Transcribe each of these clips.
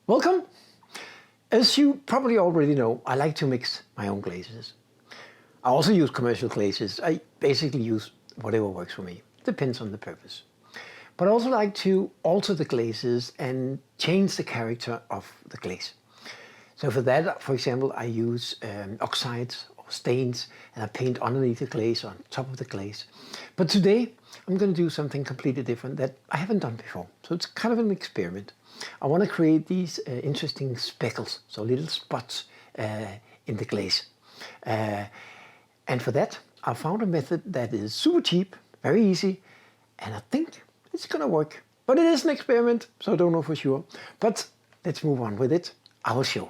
Welcome! As you probably already know, I like to mix my own glazes. I also use commercial glazes. I basically use whatever works for me. Depends on the purpose. But I also like to alter the glazes and change the character of the glaze. So for that, for example, I use oxides or stains and I paint underneath the glaze or on top of the glaze. But today I'm going to do something completely different that I haven't done before. So it's kind of an experiment. I want to create these interesting speckles, so little spots in the glaze. And for that, I found a method that is super cheap, very easy, and I think it's going to work. But it is an experiment, so I don't know for sure. But let's move on with it. I will show.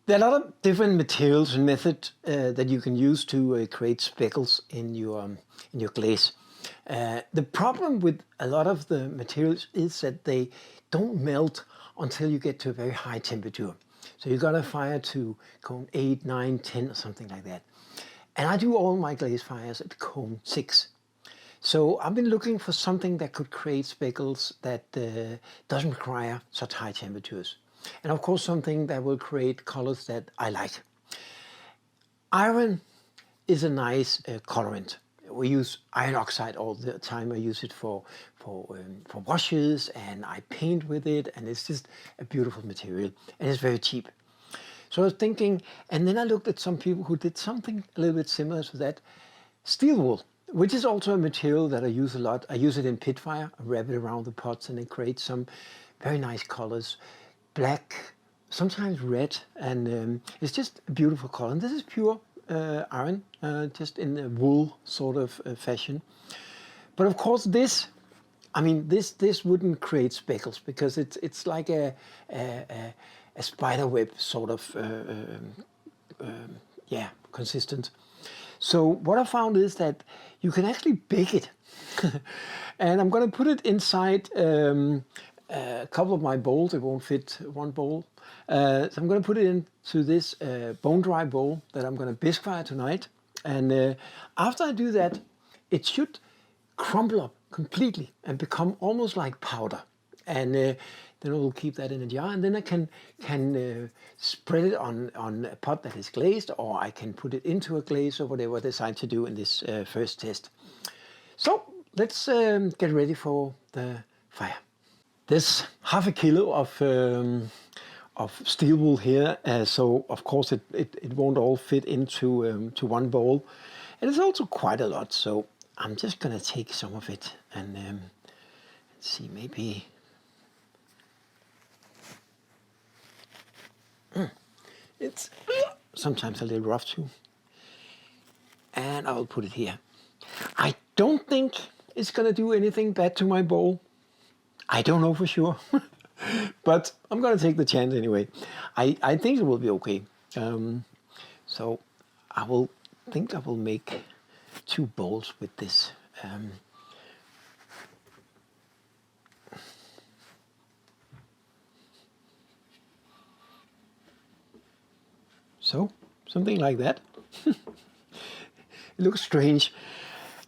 There are a lot of different materials and methods that you can use to create speckles in your glaze. The problem with a lot of the materials is that they don't melt until you get to a very high temperature. So you got a fire to cone 8, 9, 10 or something like that. And I do all my glaze fires at cone 6. So I've been looking for something that could create speckles that doesn't require such high temperatures. And of course something that will create colors that I like. Iron is a nice colorant. We use iron oxide all the time. I use it for washes and I paint with it, and it's just a beautiful material and it's very cheap. So I was thinking, and then I looked at some people who did something a little bit similar to that. Steel wool, which is also a material that I use a lot. I use it in pit fire. I wrap it around the pots and it creates some very nice colors. Black, sometimes red, and it's just a beautiful color. And this is pure iron, just in a wool sort of fashion. But of course this wouldn't create speckles because it's like a spider web sort of consistent. So what I found is that you can actually bake it. And I'm going to put it inside a couple of my bowls. It won't fit one bowl. So I'm going to put it into this bone dry bowl that I'm going to bisque fire tonight. And after I do that, it should crumble up completely and become almost like powder. And then I will keep that in a jar, and then I can spread it on a pot that is glazed, or I can put it into a glaze or whatever I decide to do in this first test. So let's get ready for the fire. There's half a kilo of steel wool here, so of course it won't all fit into to one bowl, and it's also quite a lot. So I'm just gonna take some of it and let's see, maybe it's sometimes a little rough too, and I'll put it here. I don't think it's gonna do anything bad to my bowl. I don't know for sure, but I'm going to take the chance anyway. I think it will be okay. So I will make 2 bowls with this. So something like that. It looks strange.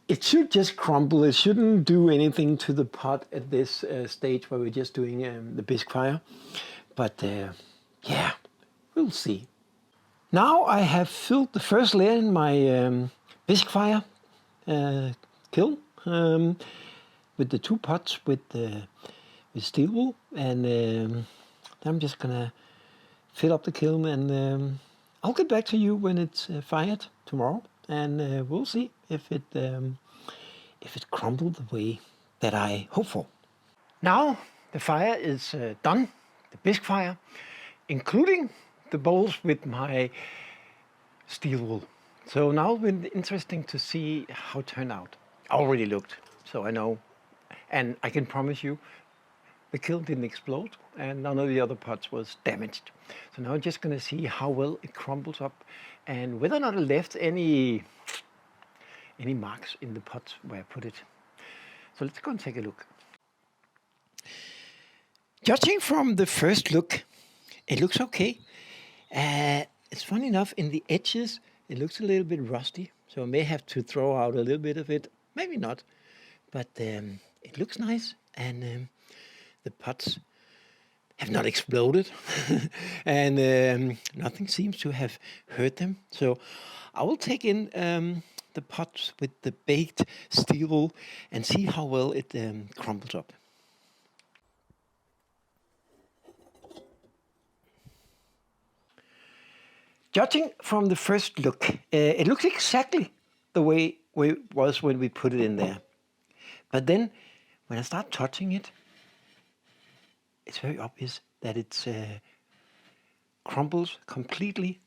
It should just crumble. It shouldn't do anything to the pot at this stage where we're just doing the bisque fire. But yeah, we'll see. Now I have filled the first layer in my bisque fire kiln with the 2 pots with steel wool, and I'm just gonna fill up the kiln, and I'll get back to you when it's fired tomorrow. And we'll see if it crumbled the way that I hope for. Now the fire is done, the bisque fire, including the bowls with my steel wool. So now it's been interesting to see how it turned out. I already looked, so I know, and I can promise you the kiln didn't explode and none of the other pots was damaged. So now I'm just going to see how well it crumbles up and whether or not it left any marks in the pot where I put it. So let's go and take a look. Judging from the first look, It looks okay. It's funny enough, in the edges, it looks a little bit rusty, so I may have to throw out a little bit of it. Maybe not, but it looks nice, and the pots have not exploded, and nothing seems to have hurt them. So I will take in the pots with the baked steel wool and see how well it crumbles up. Judging from the first look, it looks exactly the way it was when we put it in there. But then, when I start touching it, it's very obvious that it crumbles completely,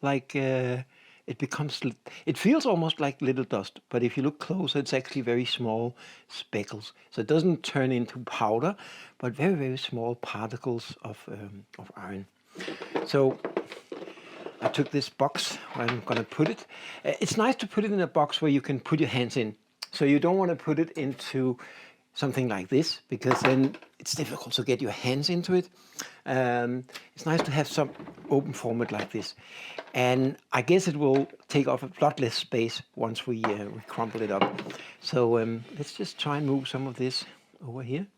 like it becomes. It feels almost like little dust, but if you look closer, it's actually very small speckles. So it doesn't turn into powder, but very, very small particles of iron. So I took this box where I'm going to put it. It's nice to put it in a box where you can put your hands in. So you don't want to put it into something like this, because then it's difficult to get your hands into it. It's nice to have some open format like this. And I guess it will take off a lot less space once we crumple it up. So let's just try and move some of this over here.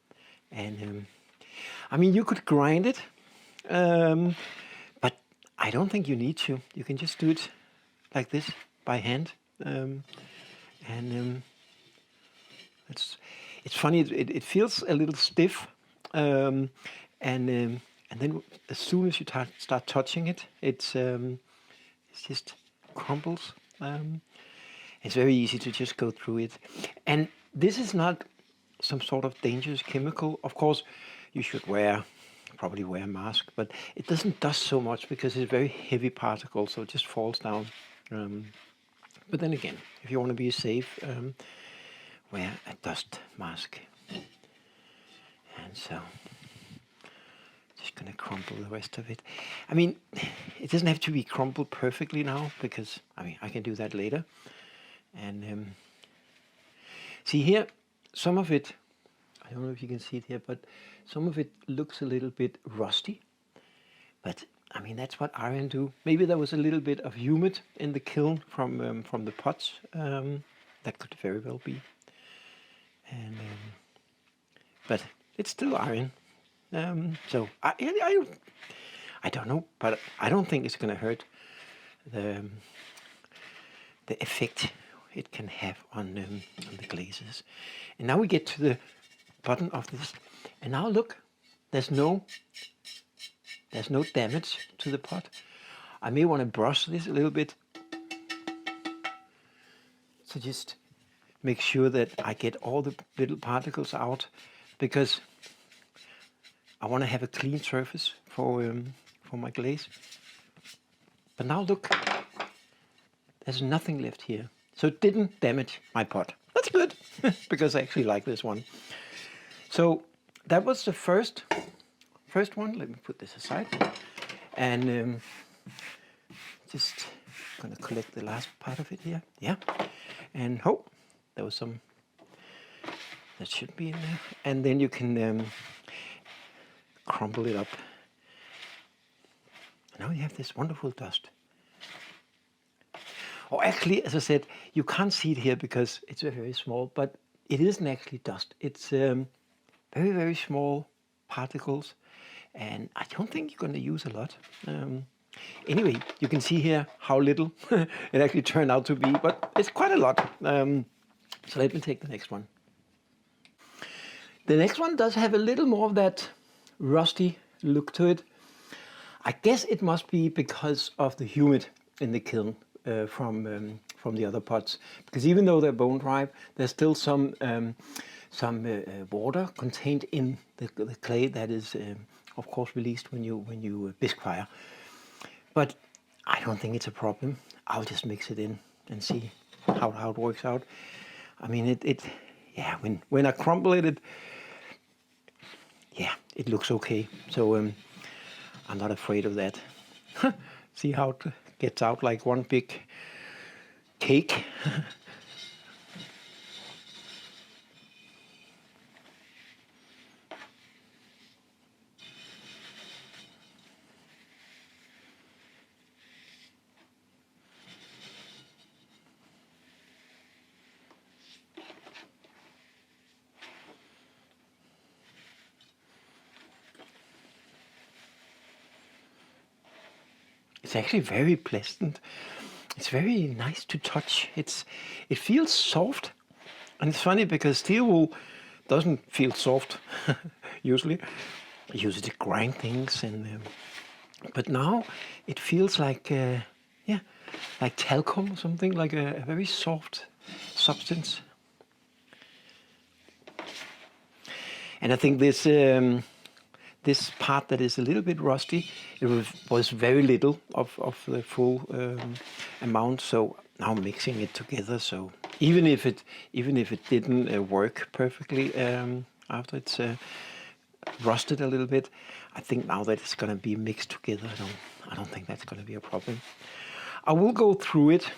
And I mean, you could grind it. But I don't think you need to. You can just do it like this by hand. It's funny. It feels a little stiff, and then as soon as you start touching it, it's just crumbles. It's very easy to just go through it, and this is not some sort of dangerous chemical. Of course, you should probably wear a mask, but it doesn't dust so much because it's very heavy particles, so it just falls down. But then again, if you want to be safe, wear a dust mask. And so, just gonna crumple the rest of it. I mean, it doesn't have to be crumpled perfectly now, because I mean, I can do that later. And see here, some of it, I don't know if you can see it here, but some of it looks a little bit rusty. But I mean, that's what iron do. Maybe there was a little bit of humid in the kiln from the pots. That could very well be. And but it's still iron. So I don't know, but I don't think it's going to hurt the effect it can have on the glazes. And now we get to the bottom of this, and now look, there's no damage to the pot. I may want to brush this a little bit to just make sure that I get all the little particles out, because I want to have a clean surface for my glaze. But now look, there's nothing left here. So it didn't damage my pot. That's good, because I actually like this one. So that was the first one. Let me put this aside. And just going to collect the last part of it here. Yeah. And there was some that should be in there. And then you can crumble it up. Now you have this wonderful dust. Oh, actually, as I said, you can't see it here because it's very, very small, but it isn't actually dust. It's very, very small particles, and I don't think you're going to use a lot. Anyway, you can see here how little it actually turned out to be, but it's quite a lot. So let me take the next one. The next one does have a little more of that rusty look to it. I guess it must be because of the humid in the kiln from the other pots, because even though they're bone dry, there's still some water contained in the clay that is, of course, released when you bisque fire. But I don't think it's a problem. I'll just mix it in and see how it works out. I mean, when I crumble it, it looks okay. So I'm not afraid of that. See how it gets out like one big cake. It's actually very pleasant. It's very nice to touch. It feels soft, and it's funny because steel wool doesn't feel soft usually. I use it to grind things, but now it feels like yeah, like talcum or something, like a very soft substance. And I think this part that is a little bit rusty, it was very little of the full amount. So now mixing it together. So even if it didn't work perfectly after it's rusted a little bit, I think now that it's gonna be mixed together, I don't think that's gonna be a problem. I will go through it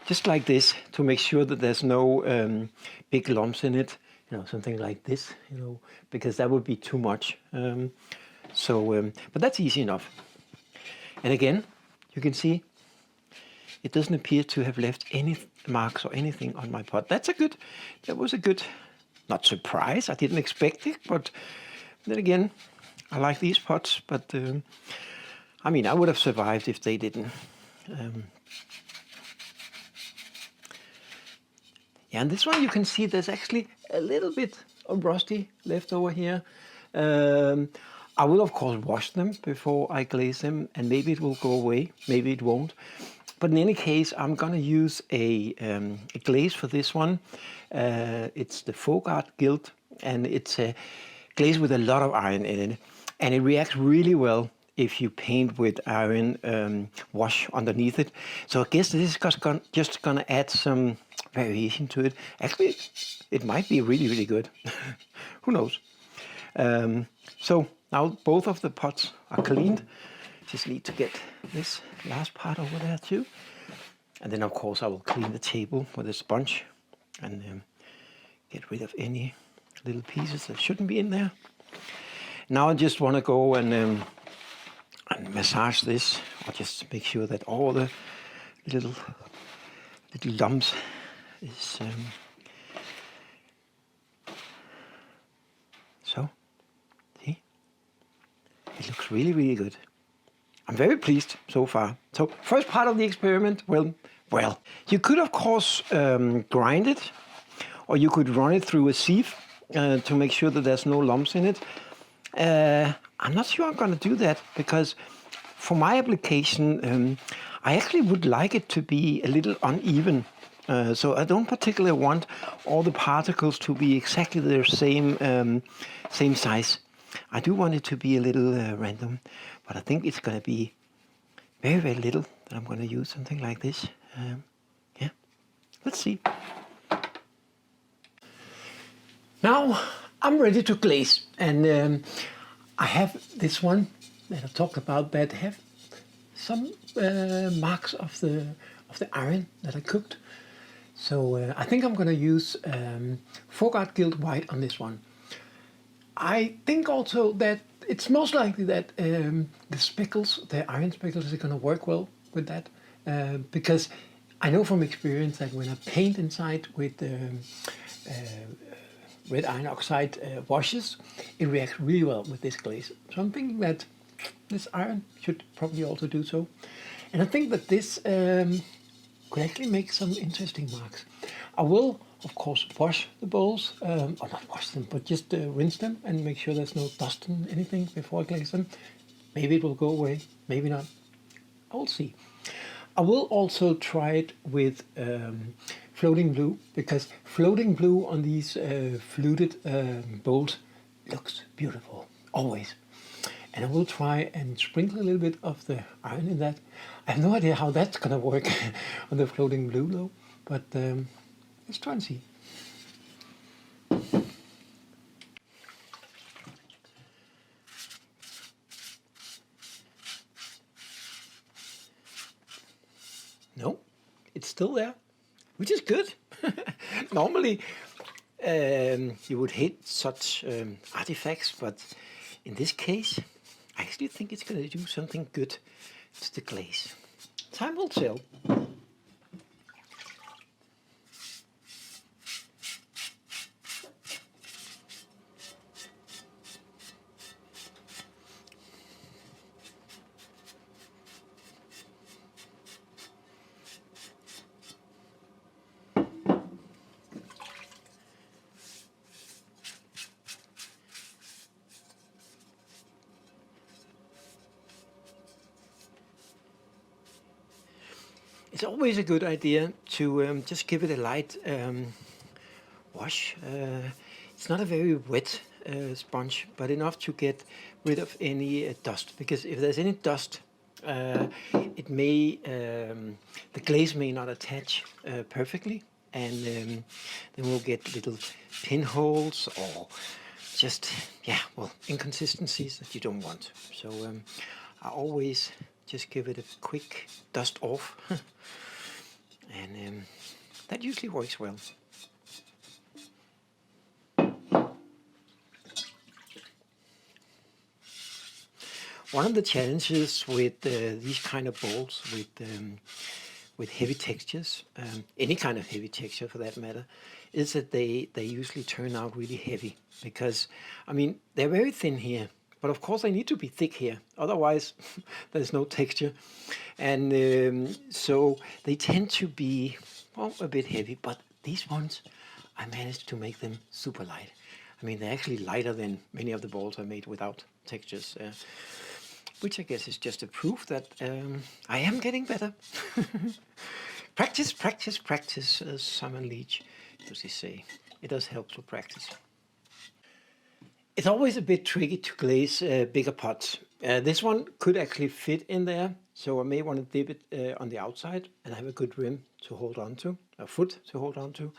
just like this to make sure that there's no big lumps in it. You know, something like this, you know, because that would be too much. But that's easy enough. And again, you can see it doesn't appear to have left any marks or anything on my pot. That was a good, not surprise. I didn't expect it, but then again, I like these pots. But I mean, I would have survived if they didn't. Yeah, and this one you can see there's actually a little bit of rusty left over here. I will of course wash them before I glaze them, and maybe it will go away, maybe it won't. But in any case, I'm gonna use a glaze for this one. It's the Fogart Gilt, and it's a glaze with a lot of iron in it, and it reacts really well if you paint with iron wash underneath it. So I guess this is just gonna add some variation to it. Actually, it might be really, really good. Who knows? So now both of the pots are cleaned. Just need to get this last part over there too. And then of course I will clean the table with a sponge and get rid of any little pieces that shouldn't be in there. Now I just want to go and massage this, or just make sure that all the little lumps is so. See, it looks really, really good. I'm very pleased so far. So first part of the experiment, well, you could of course grind it, or you could run it through a sieve to make sure that there's no lumps in it. I'm not sure I'm going to do that, because for my application, I actually would like it to be a little uneven. So I don't particularly want all the particles to be exactly the same size. I do want it to be a little random, but I think it's going to be very, very little that I'm going to use something like this. Yeah, let's see. Now I'm ready to glaze, and I have this one that I talked about that have some marks of the iron that I cooked. So I think I'm going to use Fogart Gilt White on this one. I think also that it's most likely that the speckles, the iron speckles, are going to work well with that, because I know from experience that when I paint inside with red iron oxide washes, it reacts really well with this glaze. So I'm thinking that this iron should probably also do so. And I think that this could actually make some interesting marks. I will, of course, wash the bowls, or not wash them, but just rinse them and make sure there's no dust in anything before I glaze them. Maybe it will go away, maybe not. I will see. I will also try it with floating blue, because floating blue on these fluted bowls looks beautiful, always. And I will try and sprinkle a little bit of the iron in that. I have no idea how that's going to work on the floating blue though, but let's try and see. No, it's still there, which is good. Normally you would hate such artifacts, but in this case I actually think it's going to do something good to the glaze. Time will tell. It's always a good idea to just give it a light wash. It's not a very wet sponge, but enough to get rid of any dust, because if there's any dust, it may the glaze may not attach perfectly, and then we'll get little pinholes or just inconsistencies that you don't want. So I always just give it a quick dust off, and that usually works well. One of the challenges with these kind of bowls with heavy textures, any kind of heavy texture for that matter, is that they usually turn out really heavy, because, I mean, they're very thin here, but of course they need to be thick here, otherwise there's no texture. And so they tend to be, well, a bit heavy, but these ones, I managed to make them super light. I mean, they're actually lighter than many of the bowls I made without textures, which I guess is just a proof that I am getting better. Practice, practice, practice, as Simon Leach used to say. It does help to practice. It's always a bit tricky to glaze bigger pots. This one could actually fit in there, so I may want to dip it on the outside and have a good rim to hold on to, a foot to hold on to.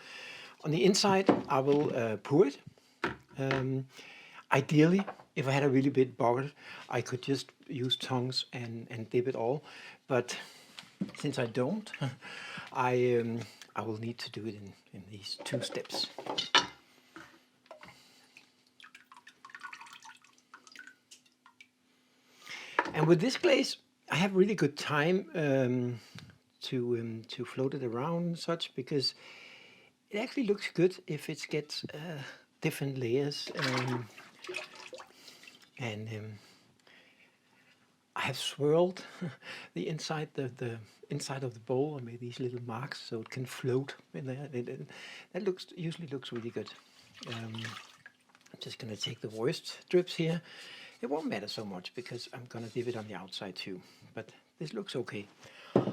On the inside, I will pour it. Ideally, if I had a really big bucket, I could just use tongs and dip it all. But since I don't, I will need to do it in these two steps. And with this glaze, I have really good time to float it around and such, because it actually looks good if it gets different layers. And I have swirled the inside the inside of the bowl. I made these little marks so it can float in there. That usually looks really good. I'm just going to take the worst drips here. It won't matter so much because I'm going to dip it on the outside too. But this looks okay.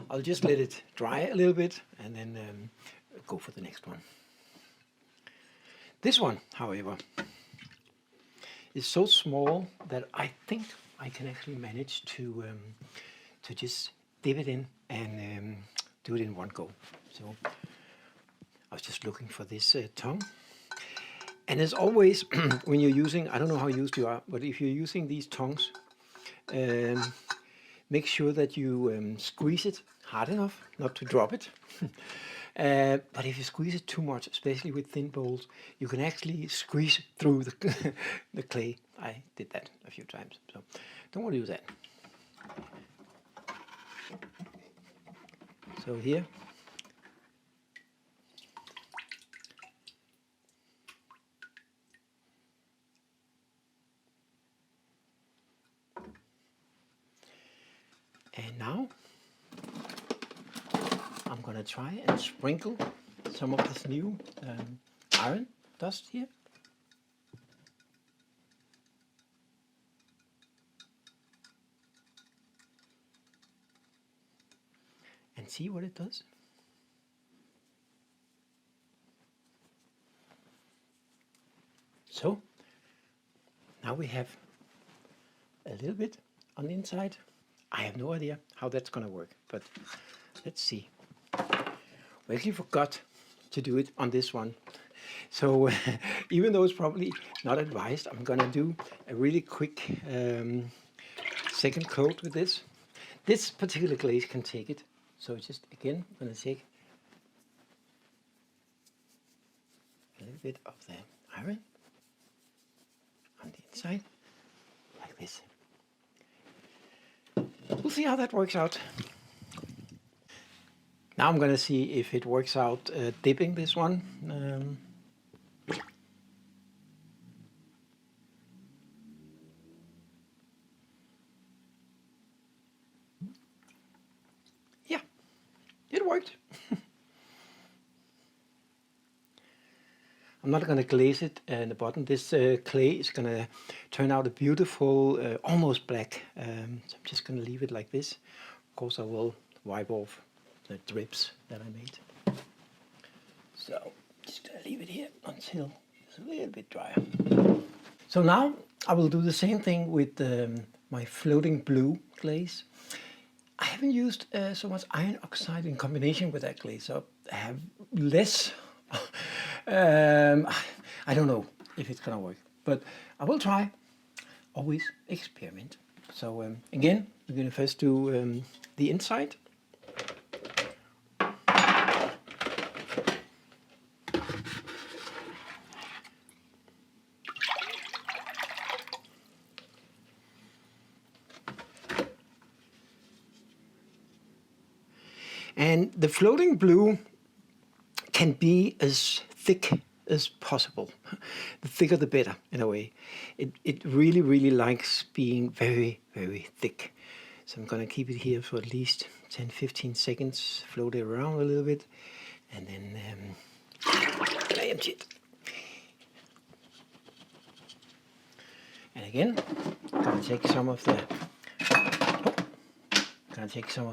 I'll just let it dry a little bit and then go for the next one. This one, however, is so small that I think I can actually manage to just dip it in and do it in one go. So I was just looking for this tongue. And as always, when you're using, I don't know how used you are, but if you're using these tongs, make sure that you squeeze it hard enough not to drop it. But if you squeeze it too much, especially with thin bowls, you can actually squeeze through the, the clay. I did that a few times, so don't want to do that. So here, and now I'm going to try and sprinkle some of this new iron dust here. And see what it does. So now we have a little bit on the inside. I have no idea how that's going to work, but let's see. We actually forgot to do it on this one. So even though it's probably not advised, I'm going to do a really quick second coat with this. This particular glaze can take it. So just again, I'm going to take a little bit of the iron on the inside, like this. We'll see how that works out. Now I'm going to see if it works out dipping this one. Yeah, it worked. I'm not going to glaze it in the bottom. This clay is going to turn out a beautiful, almost black. So I'm just going to leave it like this. Of course I will wipe off the drips that I made. So just gonna leave it here until it's a little bit drier. So now I will do the same thing with my floating blue glaze. I haven't used so much iron oxide in combination with that glaze, so I have less. I don't know if it's gonna work, but I will try. Always experiment. So again, we're gonna first do the inside. And the floating blue can be as thick as possible. The thicker the better, in a way. It really, really likes being very, very thick. So I'm gonna keep it here for at least 10-15 seconds, float it around a little bit, and then I empty it. And again, gonna take some of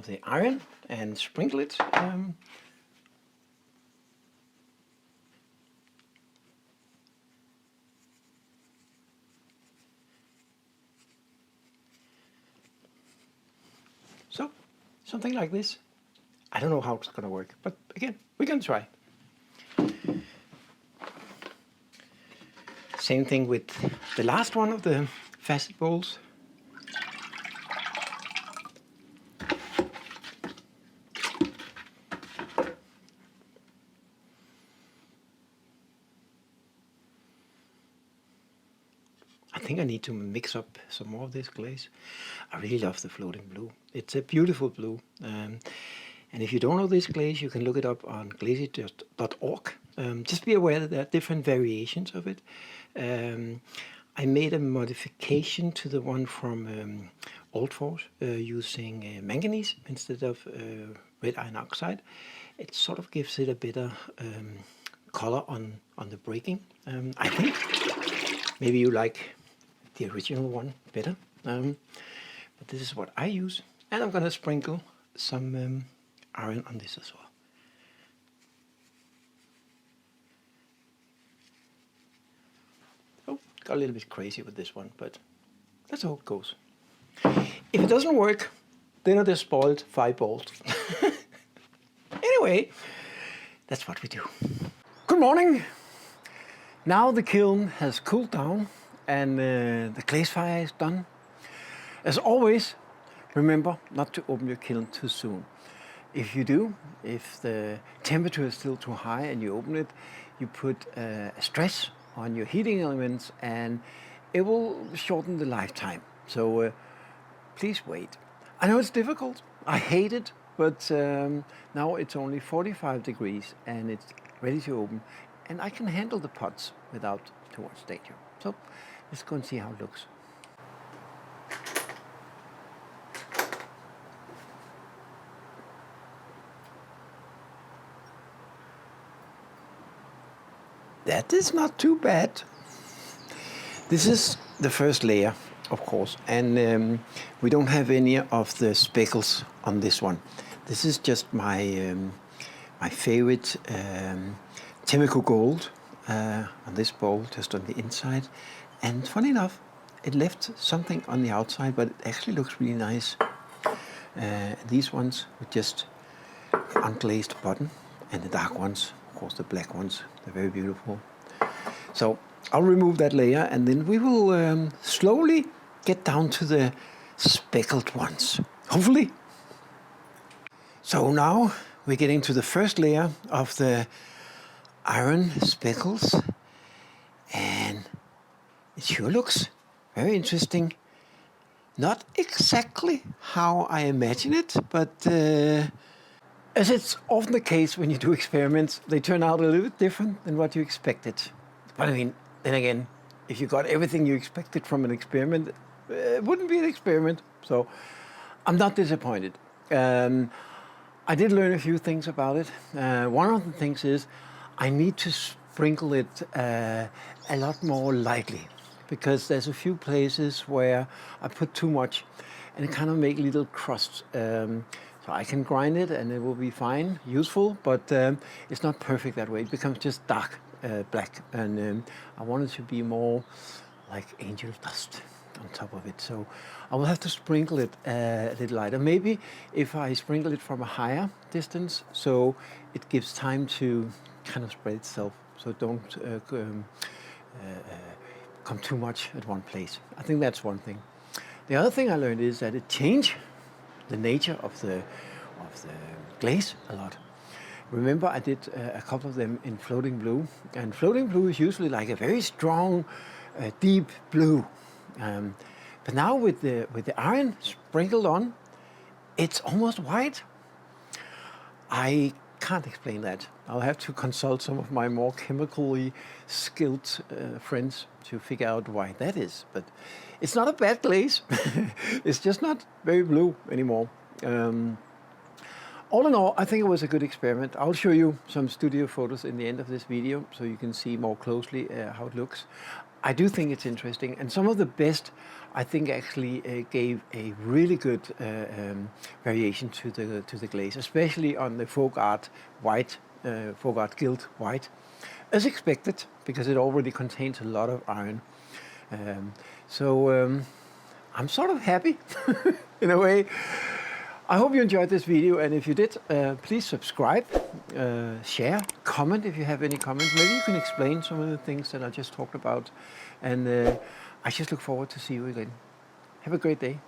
the iron and sprinkle it. So, something like this. I don't know how it's gonna work, but again, we can try. Same thing with the last one of the facet bowls. I think I need to mix up some more of this glaze. I really love the floating blue. It's a beautiful blue. And if you don't know this glaze, you can look it up on glazing.org. Just be aware that there are different variations of it. I made a modification to the one from Old Force using manganese instead of red iron oxide. It sort of gives it a better color on the breaking. I think maybe you like the original one better, but this is what I use, and I'm gonna sprinkle some iron on this as well. Oh, got a little bit crazy with this one, but that's how it goes. If it doesn't work, then I just spoiled 5 bolts. Anyway, that's what we do. Good morning. Now the kiln has cooled down and the glaze fire is done. As always, remember not to open your kiln too soon. If you do, if the temperature is still too high and you open it, you put a stress on your heating elements and it will shorten the lifetime. So please wait. I know it's difficult, I hate it, but now it's only 45 degrees and it's ready to open, and I can handle the pots without too much danger. So let's go and see how it looks. That is not too bad. This is the first layer, of course, and we don't have any of the speckles on this one. This is just my my favorite Temeko gold on this bowl, just on the inside. And funny enough, it left something on the outside, but it actually looks really nice. These ones with just unglazed bottom, and the dark ones, of course the black ones, they're very beautiful. So I'll remove that layer and then we will slowly get down to the speckled ones, hopefully. So now we're getting to the first layer of the iron speckles, and it sure looks very interesting. Not exactly how I imagine it, but as it's often the case when you do experiments, they turn out a little bit different than what you expected. But I mean, then again, if you got everything you expected from an experiment, it wouldn't be an experiment. So I'm not disappointed. I did learn a few things about it. One of the things is I need to sprinkle it a lot more lightly, because there's a few places where I put too much and it kind of make little crusts. So So I can grind it and it will be fine, useful, but it's not perfect that way. It becomes just dark black, and I want it to be more like angel dust on top of it. So I will have to sprinkle it a little lighter. Maybe if I sprinkle it from a higher distance, so it gives time to kind of spread itself, so don't come too much at one place. I think that's one thing. The other thing I learned is that it changed the nature of the glaze a lot. Remember, I did a couple of them in floating blue, and floating blue is usually like a very strong, deep blue. But now with the iron sprinkled on, it's almost white. I can't explain that. I'll have to consult some of my more chemically skilled friends to figure out why that is. But it's not a bad glaze. It's just not very blue anymore. All in all, I think it was a good experiment. I'll show you some studio photos in the end of this video so you can see more closely how it looks. I do think it's interesting, and some of the best, I think, actually gave a really good variation to the glaze, especially on the folk art white, folk art gilt white, as expected, because it already contains a lot of iron. So I'm sort of happy in a way. I hope you enjoyed this video, and if you did, please subscribe, share, comment if you have any comments. Maybe you can explain some of the things that I just talked about, and I just look forward to see you again. Have a great day.